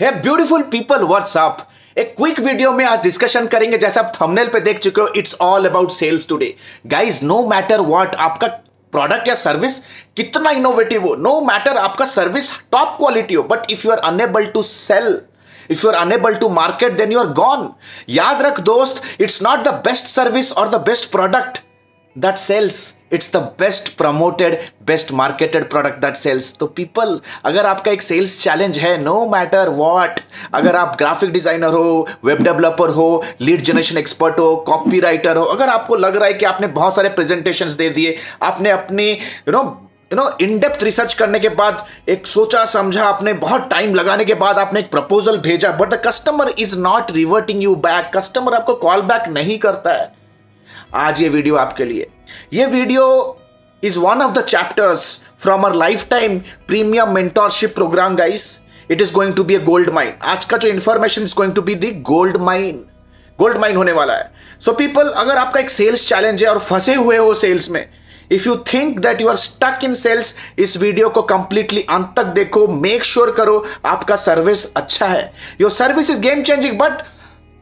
हे beautiful people, what's up. एक quick video में आज डिस्कशन करेंगे, जैसे आप थंबनेल पे देख चुके हो, it's all about sales today. Guys, no matter what आपका प्रोडक्ट या सर्विस कितना इनोवेटिव हो, नो मैटर आपका सर्विस टॉप क्वालिटी हो, but if you are unable to sell, if you are unable to market, then you are gone. याद रख दोस्त, it's not the best service or the best product that sells, it's the best promoted, best marketed product that sells. तो people, अगर आपका एक sales challenge है, no matter what, अगर आप ग्राफिक डिजाइनर हो, वेब डेवलपर हो, लीड जनरेशन एक्सपर्ट हो, कॉपी राइटर हो, अगर आपको लग रहा है कि आपने बहुत सारे प्रेजेंटेशंस दे दिए, आपने अपनी इन डेप्थ रिसर्च करने के बाद, एक सोचा समझा, आपने बहुत टाइम लगाने के बाद आपने एक प्रपोजल भेजा, but the customer is not reverting you back, customer आपको कॉल बैक नहीं करता है, आज ये वीडियो आपके लिए। ये video is one of the chapters from our lifetime premium mentorship program guys. It is going to be a gold mine. आज का जो information is going to be the gold mine होने वाला है। So people, अगर आपका एक sales challenge है और फंसे हुए हो सेल्स में, if you think that you are stuck in sales, इस वीडियो को कंप्लीटली अंत तक देखो। मेक श्योर करो आपका सर्विस अच्छा है, your service is game changing, but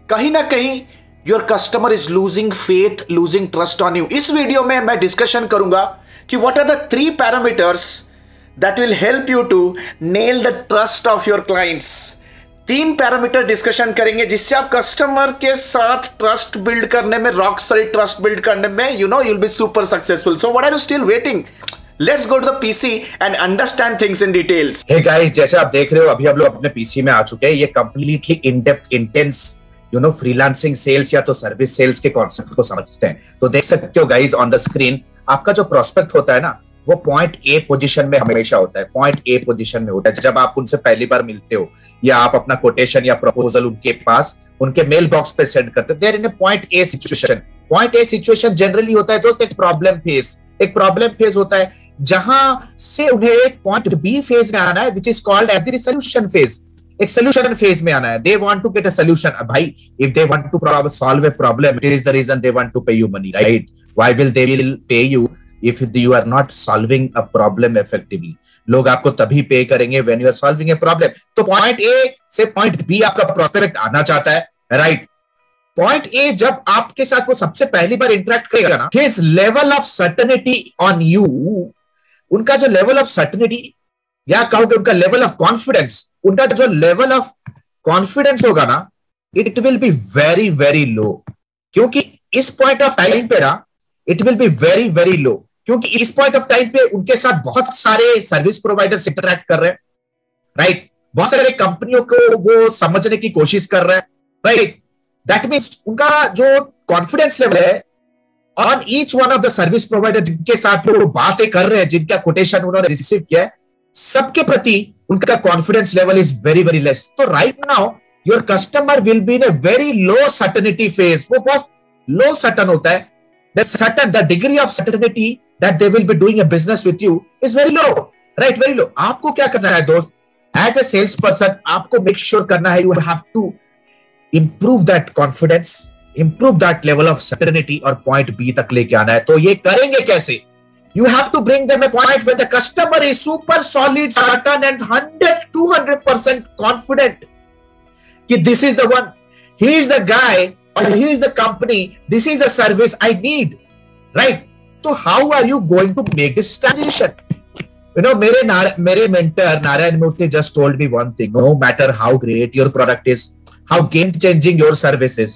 कहीं ना कहीं your customer is losing faith, losing trust on you. इस वीडियो में मैं डिस्कशन करूंगा कि what are the 3 parameters that will help you to nail the trust of your clients. 3 parameter discussion करेंगे जिससे आप कस्टमर के साथ ट्रस्ट बिल्ड करने में, रॉक सॉलिड ट्रस्ट बिल्ड करने में, you will be super successful. So what are you still waiting? Let's go to the PC and understand things in details. Hey guys, जैसे आप देख रहे हो, अभी हम लोग अपने पीसी में आ चुके हैं। ये completely in depth, intense freelancing sales या तो सर्विस सेल्स के कॉन्सेप्ट को समझते हैं। तो देख सकते हो गाइस ऑन द स्क्रीन, आपका जो प्रोस्पेक्ट होता है ना, वो पॉइंट ए पोजीशन में हमेशा होता है, पॉइंट ए पोजीशन में होता है जब आप उनसे पहली बार मिलते हो, या आप अपना कोटेशन या प्रपोजल उनके पास, उनके मेल बॉक्स पे सेंड करते हो। There in a point A situation. Point A situation generally होता है दोस्त एक प्रॉब्लम फेज होता है, जहां से उन्हें एक पॉइंट बी फेज में आना है, which is called as the solution phase. एक सॉल्यूशन फेज में आना है। They want to get a solution. भाई, if they want to solve a problem, it is the reason they want to pay you money, right? Why will they pay you if you are not solving a problem effectively? लोग आपको तभी पे करेंगे when you are solving a problem. तो point A से point B आपका prospect आना चाहता है, राइट? पॉइंट ए जब आपके साथ वो सबसे पहली बार इंटरेक्ट करेगा ना, his level of certainty on you, उनका जो लेवल ऑफ सर्टेनिटी या कहोगे उनका लेवल ऑफ कॉन्फिडेंस, उनका जो लेवल ऑफ कॉन्फिडेंस होगा ना, it will be very very low. क्योंकि इस पॉइंट ऑफ टाइम पे ना, it will be very very low, क्योंकि इस पॉइंट ऑफ टाइम पे उनके साथ बहुत सारे सर्विस प्रोवाइडर्स इंटरैक्ट कर रहे हैं, राइट? बहुत सारे कंपनियों को वो समझने की कोशिश कर रहे हैं, राइट? दैट मींस उनका जो कॉन्फिडेंस लेवल है on each one of the service provider जिनके साथ वो बातें कर रहे हैं, जिनका कोटेशन उन्होंने रिसीव किया है, सबके प्रति उनका confidence level is very very less. तो right now your customer will be in a very low certainty phase. वो बहुत लो सर्टन होता है। The degree of certainty that they will be doing a business with you is very low, right? Very low. आपको क्या करना है दोस्त? As a salesperson, आपको make sure करना है, you have to improve that confidence, improve that level of certainty और point B तक लेके आना है। तो ये करेंगे कैसे? You have to bring them a point where the customer is super solid, certain and 100-200% confident कि this is the one, he is the guy, or here is the company, this is the service I need, right? So how are you going to make this transition? मेरे mentor Narayan Murthy just told me one thing: no matter how great your product is, how game changing your service is,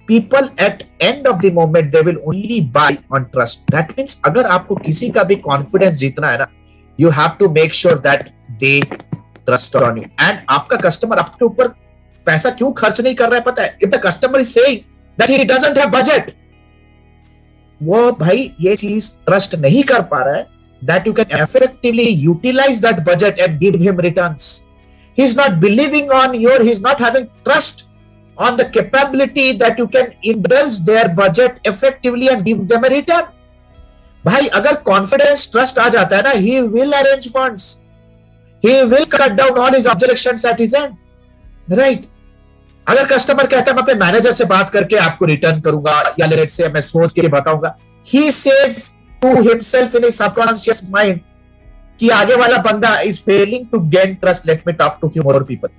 people at end of the moment they will only buy on trust. That means अगर आपको किसी का भी confidence जीतना है ना, you have to make sure that they trust on you. And आपका customer आपके ऊपर पैसा क्यों खर्च नहीं कर रहा है पता है? If the customer is saying that he doesn't have budget, वो भाई ये चीज ट्रस्ट नहीं कर पा रहा है that you can effectively utilize that budget and give him returns. He's not believing on he's not having trust on the capability that you can indulge their budget effectively and give them a return. भाई, अगर confidence trust आ जाता है ना, he will arrange funds, he will cut down all his objections at his end, right? अगर customer कहता है मैं अपने मैनेजर से बात करके आपको रिटर्न करूंगा, या लेट्स से मैं सोच के बताऊंगा, he says to himself in his subconscious mind कि आगे वाला बंदा is failing to gain trust, let me talk to few more people.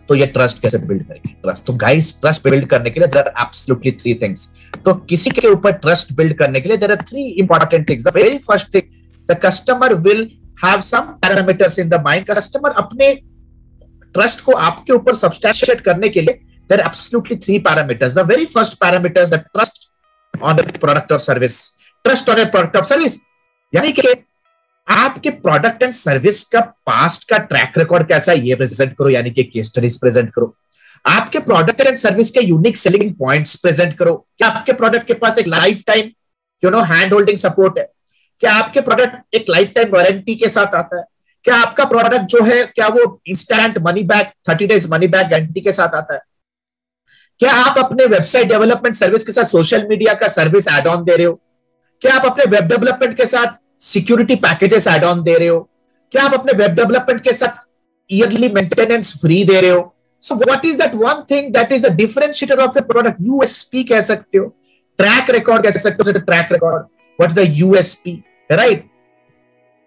तो ये ट्रस्ट कैसे बिल्ड करेंगे? ट्रस्ट, तो गाइस ट्रस्ट बिल्ड करने के लिए there are absolutely three things. तो किसी के ऊपर ट्रस्ट बिल्ड करने के लिए there are three important things. The very first thing, the customer will have some parameters in the mind. Customer अपने ट्रस्ट को आपके ऊपर सब्सटैंशिएट करने के लिए there are absolutely three parameters. The very first parameter is the trust on the product और service. Trust on the product और service यानी कि आपके प्रोडक्ट एंड सर्विस का पास्ट का ट्रैक रिकॉर्ड कैसा है ये प्रेजेंट करो, यानी कि केस स्टडीज प्रेजेंट करो। आपके प्रोडक्ट एंड सर्विस के यूनिक सेलिंग पॉइंट्स प्रेजेंट करो। क्या आपके प्रोडक्ट के पास एक life time hand holding support है? क्या आपके प्रोडक्ट एक लाइफ टाइम वारंटी के साथ आता है? क्या आपका प्रोडक्ट जो है क्या वो instant money back 30 days money back guarantee के साथ आता है? क्या आप अपने वेबसाइट डेवलपमेंट सर्विस के साथ सोशल मीडिया का सर्विस एड ऑन दे रहे हो? क्या आप अपने वेब डेवलपमेंट के साथ सिक्योरिटी पैकेजेस एड ऑन दे रहे हो? क्या आप अपने वेब डेवलपमेंट के साथ ईयरली मेंटेनेंस फ्री दे रहे हो? So what is that one thing that is the differentiator of the product? USP कह सकते हो, ट्रैक रिकॉर्ड कह सकते हो। Track record, what is the USP, right?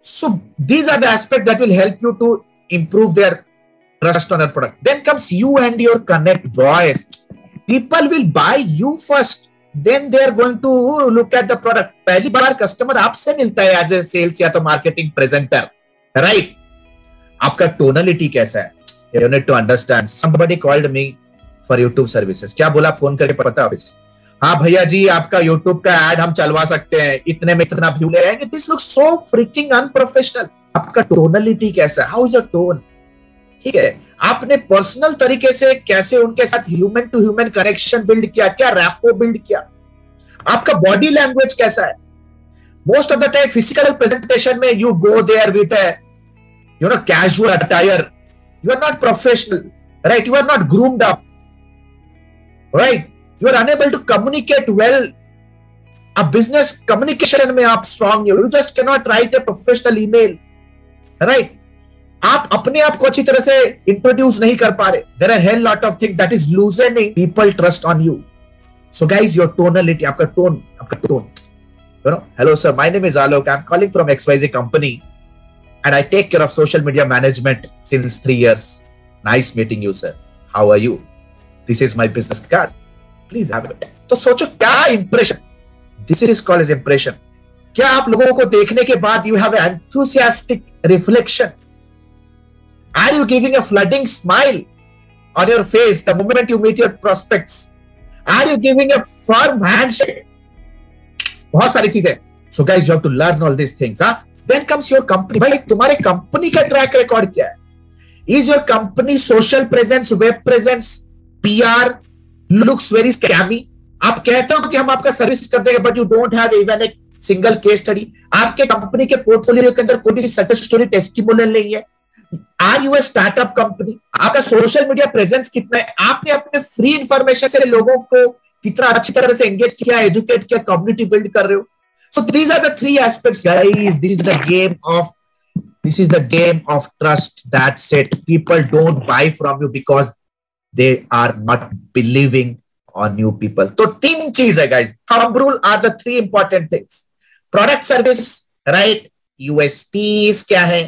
So these are the aspect that will help you to improve their trust on your product. Then comes you and your connect boys. People will buy you first, then they are going to look at the product। पहली बार customer आपसे मिलता है as a sales या तो marketing presenter, right? आपका tonality कैसा है? You need to understand। Somebody called me for YouTube services। क्या बोला फोन करके पता है? हाँ भैया जी आपका YouTube का एड हम चलवा सकते हैं, इतने में इतना व्यू ले आएंगे। This looks so freaking unprofessional. आपका टोनलिटी कैसा है? How is your tone? ठीक है, आपने पर्सनल तरीके से कैसे उनके साथ human to human connection build किया? क्या रैपो बिल्ड किया? आपका बॉडी लैंग्वेज कैसा है? Most of the time physical presentation में you go there with casual attire, you are not professional, right? You are not groomed up, right? You are unable to communicate well. अब business communication में आप strong हो, you just can not write a professional email, right? आप अपने आप को अच्छी तरह से इंट्रोड्यूस नहीं कर पा रहे। There are hell lot of thing that is loosening people trust on you. So guys your tonality, आपका tone, hello sir, my name is Alok, I am calling from XYZ company and I take care of social media management since 3 years। Nice meeting you sir, how are you? This is my business card, please have it. तो सोचो क्या impression, this is called as impression. क्या आप लोगों को देखने के बाद you have an enthusiastic reflection? Are you giving a flooding smile on your face the moment you meet your prospects? Are you giving a firm handshake? बहुत सारी चीजें। So guys, you have to learn all these things, huh? Then comes your company। भाई तुम्हारे company का track record क्या है? Is your company social presence, web presence, PR looks very scammy? आप कहते हो कि हम आपका सर्विस कर देंगे, but you don't have even a single case study। आपके कंपनी के पोर्टफोलियो के अंदर कोई सक्सेस स्टोरी टेस्टिमोनियल नहीं है। Are you a startup company? आपका सोशल मीडिया प्रेजेंस कितना है? आपने अपने फ्री इंफॉर्मेशन से लोगों को कितना अच्छी तरह से एंगेज किया, एजुकेट किया, कम्युनिटी बिल्ड कर रहे हो? So these are the three aspects guys. This is the game of trust. That's it. People don't buy from you because they are not believing on you people. तो 3 चीज है guys. Thumb rule are the 3 important things. Product service, right? USPs क्या है?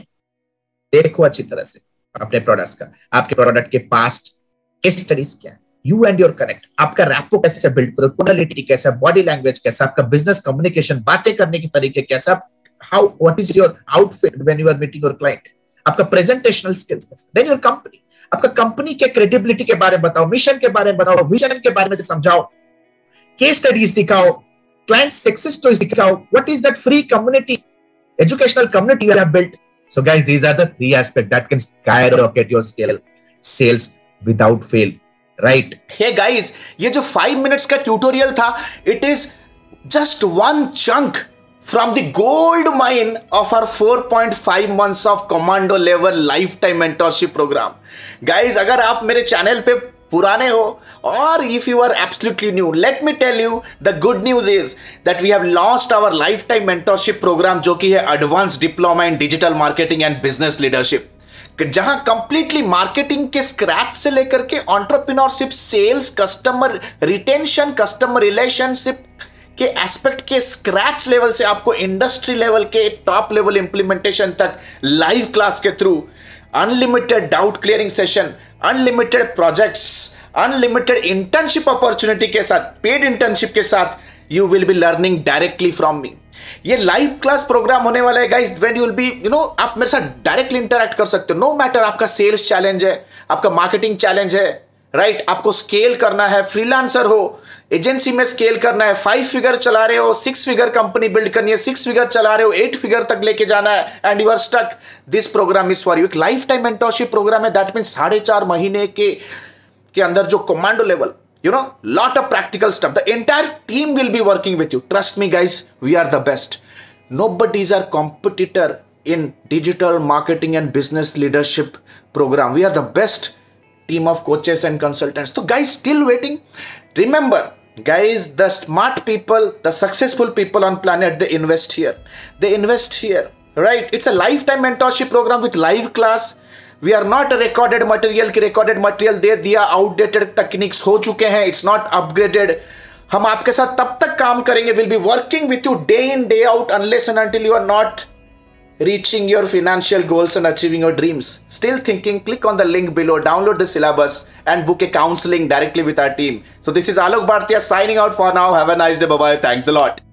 देखो अच्छी तरह से अपने प्रोडक्ट्स का, आपके प्रोडक्ट के पास्ट केस स्टडीज क्या है, यू एंड योर कनेक्ट, आपका रैपो कैसे बिल्ड करो, टोनलिटी कैसा, बॉडी लैंग्वेज कैसा, आपका बिजनेस कम्युनिकेशन, बातें करने के तरीके कैसा, how what is your outfit when you are meeting your client, आपका प्रेजेंटेशनल स्किल्स कैसा, देन योर कंपनी, आपका कंपनी के क्रेडिबिलिटी के बारे में बताओ, मिशन के बारे में बताओ, विजन के बारे में समझाओ, केस स्टडीज दिखाओ, क्लाइंट सक्सेस स्टोरीज दिखाओ, what is that free community, educational community you have built. So guys, these are the 3 aspects that can skyrocket your sales without fail, right? Hey guys, ये जो 5 minutes का tutorial था, it is just one chunk from the gold mine of our 4.5 months of commando level lifetime mentorship program. Guys, अगर आप मेरे channel पे पुराने हो और if you are absolutely new, let me tell you the good news is that we have launched our lifetime mentorship program जो कि है advanced diploma in digital marketing and business leadership, जहां कंप्लीटली मार्केटिंग के scratch से लेकर के entrepreneurship, sales, customer retention, customer relationship के aspect के स्क्रैच लेवल से आपको इंडस्ट्री लेवल के टॉप लेवल इंप्लीमेंटेशन तक लाइव क्लास के through unlimited doubt clearing session, unlimited projects, unlimited internship opportunity के साथ, पेड इंटर्नशिप के साथ you will be learning directly from me. ये लाइव क्लास प्रोग्राम होने वाला है guys, when you will be आप मेरे साथ डायरेक्टली इंटरैक्ट कर सकते हो। नो मैटर आपका सेल्स चैलेंज है, आपका मार्केटिंग चैलेंज है, राइट, आपको स्केल करना है, फ्रीलांसर हो, एजेंसी में स्केल करना है, 5 फिगर चला रहे हो, 6 फिगर कंपनी बिल्ड करनी है, 6 फिगर चला रहे हो, 8 फिगर तक लेके जाना है, and you are stuck, this program is for you. एक लाइफ टाइम मेंटरशिप प्रोग्राम है, दैट मीन 4.5 महीने के अंदर जो commando level, lot of practical stuff, the entire team will be working with you. Trust me guys, we are the best. Nobody is our competitor in digital marketing and business leadership program. We are the best team of coaches and consultants. So guys, still waiting? Remember guys, the smart people, the successful people on planet, they invest here, right? It's a lifetime mentorship program with live class. We are not a recorded material कि recorded material दे दिया, outdated techniques हो चुके हैं, it's not upgraded। हम आपके साथ तब तक काम करेंगे, we'll be working with you day in day out unless and until you are not reaching your financial goals and achieving your dreams. Still thinking? Click on the link below, download the syllabus and book a counseling directly with our team. So this is Alok Bhartiya signing out for now. Have a nice day. Bye bye. Thanks a lot.